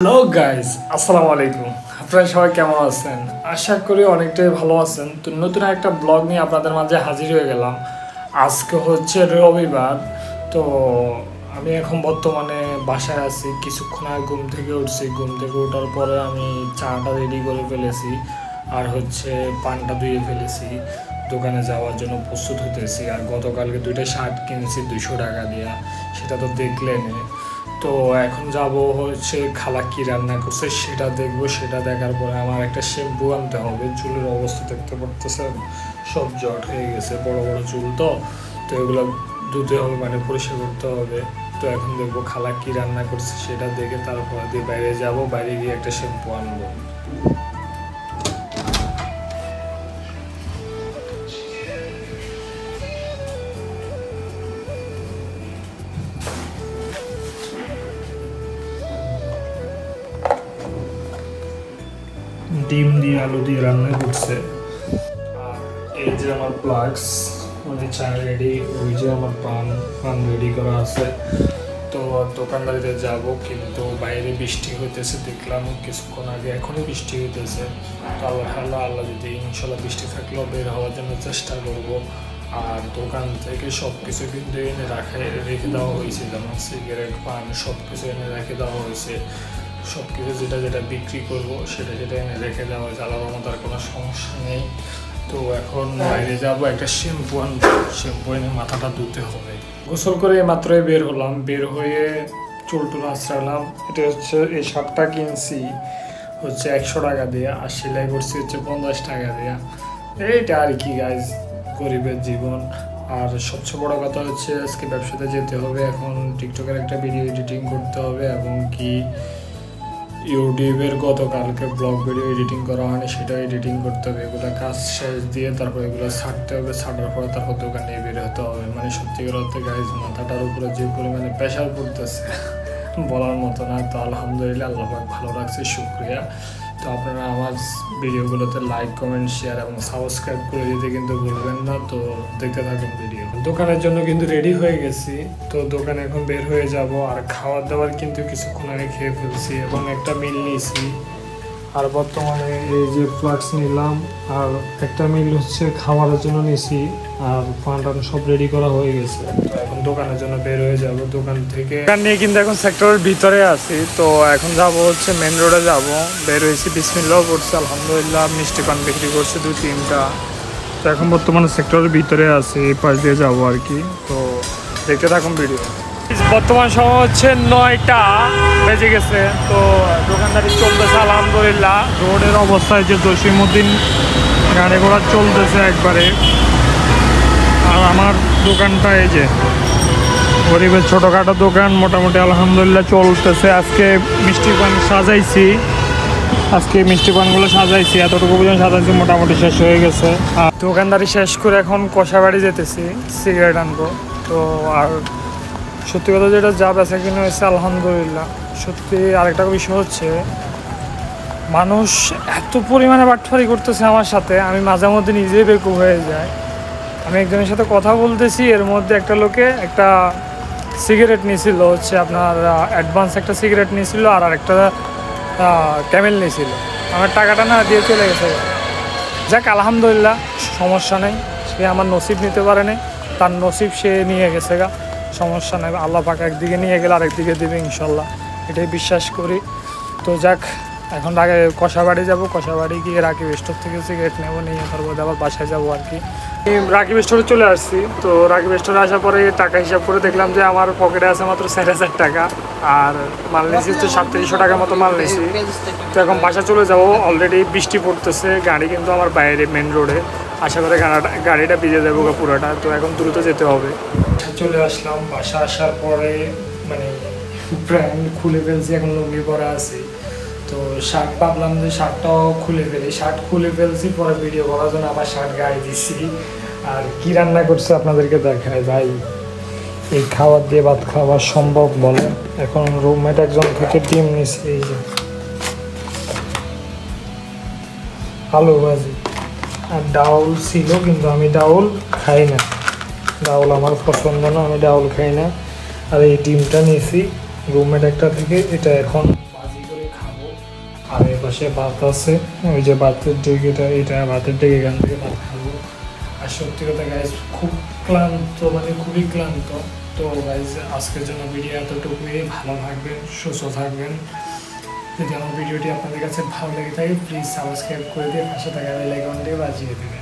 Hello guys, আসসালামু আলাইকুম। আপনারা সবাই কেমন আছেন? আশা করি অনেকটাই ভালো আছেন। তো নতুন একটা ব্লগ নিয়ে আপনাদের মাঝে হাজির হয়ে গেলাম। আজকে হচ্ছে রবিবার। তো আমি এখন বর্তমানে বাসায় আছি। কিছুক্ষণ আগে ঘুম থেকে উঠছি। ঘুম থেকে ওঠার পরে আমি চাটা রেডি করে ফেলেছি, আর হচ্ছে পানটা ধুয়ে ফেলেছি। দোকানে যাওয়ার জন্য প্রস্তুত হতেছি। আর গতকালকে দুইটা শার্ট কিনেছি 200 টাকা দিয়া, সেটা তো দেখলেন। তো এখন যাব হচ্ছে খালা কি রান্না করছে সেটা দেখবো। সেটা দেখার পরে আমার একটা শ্যাম্পু আনতে হবে। চুলের অবস্থা দেখতে পারতেছেন, সব জট হয়ে গেছে, বড় বড় চুল। তো এগুলো ধুতে হবে, মানে পরিষ্কার করতে হবে। তো এখন দেখবো খালা কি রান্না করছে সেটা দেখে তারপর দিয়ে বাইরে যাব। বাইরে গিয়ে একটা শ্যাম্পু আনবো। ডিম দিয়ে আলু দিয়ে রান্না করছে। আর এই যে আমার প্লাক্স, মানে চা রেডি। ওই যে আমার পান রেডি করা আছে। তো দোকানদারিতে যাব, কিন্তু বাইরে বৃষ্টি হইতেছে দেখলাম কিছুক্ষণ আগে। এখনই বৃষ্টি হইতেছে। তো আল্লাহ যদি ইনশাল্লাহ বৃষ্টি থাকলেও বের হওয়ার জন্য চেষ্টা করব। আর দোকান থেকে সব কিছু কিন্তু এনে রেখে দেওয়া হয়েছে, যেমন সিগারেট, পান সব কিছু এনে রেখে দেওয়া হয়েছে। সব কিছু যেটা বিক্রি করবো সেটা এনে রেখে দেওয়া হয়েছে। আলাদার মতো আর কোনো সমস্যা নেই। তো এখন বাইরে যাবো, একটা শ্যাম্পু আনবো। শ্যাম্পু এনে মাথাটা ধুতে হবে। গোসল করে মাত্রই বের হলাম। বের হয়ে চুল আঁচড়ালাম। এটা হচ্ছে এই শার্টটা কিনছি হচ্ছে 100 টাকা দিয়ে, আর সেলাই করছি হচ্ছে 50 টাকা দিয়ে। এইটা আর কি গাইজ, গরিবের জীবন। আর সবচেয়ে বড় কথা হচ্ছে আজকে ব্যবসাতে যেতে হবে। এখন টিকটকের একটা ভিডিও এডিটিং করতে হবে, এবং কি ইউটিউবের গতকালকে ব্লগ ভিডিও এডিটিং করা হয়নি, সেটা এডিটিং করতে হবে। এগুলো কাজ শেষ দিয়ে তারপর এগুলো ছাড়তে হবে। ছাড়ার পরে তারপর দোকানে বের হতে হবে। মানে সত্যিকার অর্থে গাইজ মাথাটার উপরে যে পরিমাণে প্রেশার পড়তেছে বলার মতো না। তো আলহামদুলিল্লাহ, আল্লাহ পাক ভালো রাখছে, শুকরিয়া। তো আপনারা আমার ভিডিওগুলোতে লাইক, কমেন্ট, শেয়ার এবং সাবস্ক্রাইব করে দিতে কিন্তু ভুলবেন না। তো দেখতে থাকুন ভিডিও। দোকানের জন্য কিন্তু রেডি হয়ে গেছি। তো দোকানে এখন বের হয়ে যাব। আর খাবার দাবার কিন্তু কিছুক্ষণ আগে খেয়ে ফেলছি, এবং একটা মিল নিয়েছি। আর বর্তমানে এই যে ফ্লাক্স নিলাম, আর একটা মিল হচ্ছে খাবারের জন্য নিয়েছি। আর পান সব রেডি করা হয়ে গেছে। তো এখন দোকানের জন্য বের হয়ে যাব। দোকান থেকে নিয়ে কিন্তু এখন সেক্টরের ভিতরে আছি। তো এখন যাব হচ্ছে মেন রোডে যাব। বের হয়েছি, বিসমিল্লাহ পড়ছে, আলহামদুলিল্লাহ। মিষ্টি পান বিক্রি করছে 2-3টা। তো এখন বর্তমানে সেক্টরের ভিতরে আছি, এই পাশ দিয়ে যাবো আর কি। তো দেখতে থাকুন ভিডিও। বর্তমান সময় হচ্ছে 9টা বেজে গেছে। তো দোকানদারি চলতেছে আলহামদুলিল্লাহ। রোডের অবস্থায় যে জসিমউদ্দিন গাড়ি ঘোড়া চলতেছে একবারে। আর আমার দোকানটা এই যে গরিবের ছোটোখাটো দোকান, মোটামুটি আলহামদুলিল্লাহ চলতেছে। আজকে মিষ্টি পান সাজাইছি, মিষ্টি পানগুলো সাজাইছি, এতটুকু পর্যন্ত সাজাইছি, মোটামুটি শেষ হয়ে গেছে। আর দোকানদারি শেষ করে এখন কষাবাড়ি যেতেছি, সিগারেট আনবো। তো আর সত্যি কথা যেটা যা বেচা কিনে হয়েছে আলহামদুলিল্লাহ। সত্যি আরেকটা বিষয় হচ্ছে, মানুষ এত পরিমাণে বাটফারি করতেছে আমার সাথে, আমি মাঝে মধ্যে নিজেই বেকুব হয়ে যায়। আমি একজনের সাথে কথা বলতেছি, এর মধ্যে একটা লোকে একটা সিগারেট নিয়েছিল, হচ্ছে আপনার অ্যাডভান্স একটা সিগারেট নিয়েছিল, আর একটা ক্যামেল নিয়েছিল। আমার টাকাটা না দিয়ে চলে গেছে। যাক আলহামদুলিল্লাহ, সমস্যা নেই। সে আমার নসিব নিতে পারে নাই, তার নসিব সে নিয়ে গেছে গা, সমস্যা নেই। আল্লাহ পাক একদিকে নিয়ে গেলে আরেকদিকে দেবে ইনশাল্লাহ, এটাই বিশ্বাস করি। তো যাক, এখন আগে কষাবাড়ি যাব। কষাবাড়ি গিয়ে রাকিব স্টোর থেকে সিগারেট নেবো, নিয়ে তারপর আবার বাসায় যাবো আর কি। রাকিব স্টোরে চলে আসছি। তো রাকিব স্টোরে আসার পরে টাকা হিসাব করে দেখলাম যে আমার পকেটে আছে মাত্র 4,000 টাকা। আর মাল নিয়েছি তো 3700 টাকার মতো মাল নিয়েছি। তো এখন বাসা চলে যাবো। অলরেডি বৃষ্টি পড়তেছে, গাড়ি কিন্তু আমার বাইরে মেন রোডে। আশা করে গাড়িটা ভিজে যাবো পুরোটা। তো এখন দ্রুত যেতে হবে। চলে আসলাম। বাসা আসার পরে মানে প্যান্ট খুলে ফেলছি, এখন লুঙ্গি পরা আছি। তো শার্ট ভাবলাম যে শার্টটাও খুলে ফেলি, শার্ট খুলে ফেলছি। পরে ভিডিও করার জন্য আবার শার্ট গায়ে দিচ্ছি। আর কি রান্না করছে আপনাদেরকে দেখায় ভাই। এই খাবার দিয়ে ভাত খাওয়া সম্ভব বলে? এখন রুমমেট একজন থেকে ডিম নিচ্ছে, এই যে আলু ভাজি আর ডাউল ছিল, কিন্তু আমি ডাউল খাই না। ডাউল আমার পছন্দ না, আমি ডাউল খাই না। আর এই ডিমটা নিয়েছি রুমমেট একটা থেকে, এটা এখন ভাজি করে পাশে ভাত আছে, ওই যে ভাতের ডেকেটা, এটা ভাতের ডেকে, এখান থেকে ভাত খাবো। আর সত্যি কথা গাইজ খুব ক্লান্ত, মানে খুবই ক্লান্ত। তো গাইজ আজকের জন্য ভিডিও এতটুকুই। ভালো থাকবেন, সুস্থ থাকবেন। যদি আমার ভিডিওটি আপনাদের কাছে ভালো লেগে থাকে প্লিজ সাবস্ক্রাইব করে দিয়ে পাশে থাকা বেল আইকনটি বাজিয়ে দেবেন।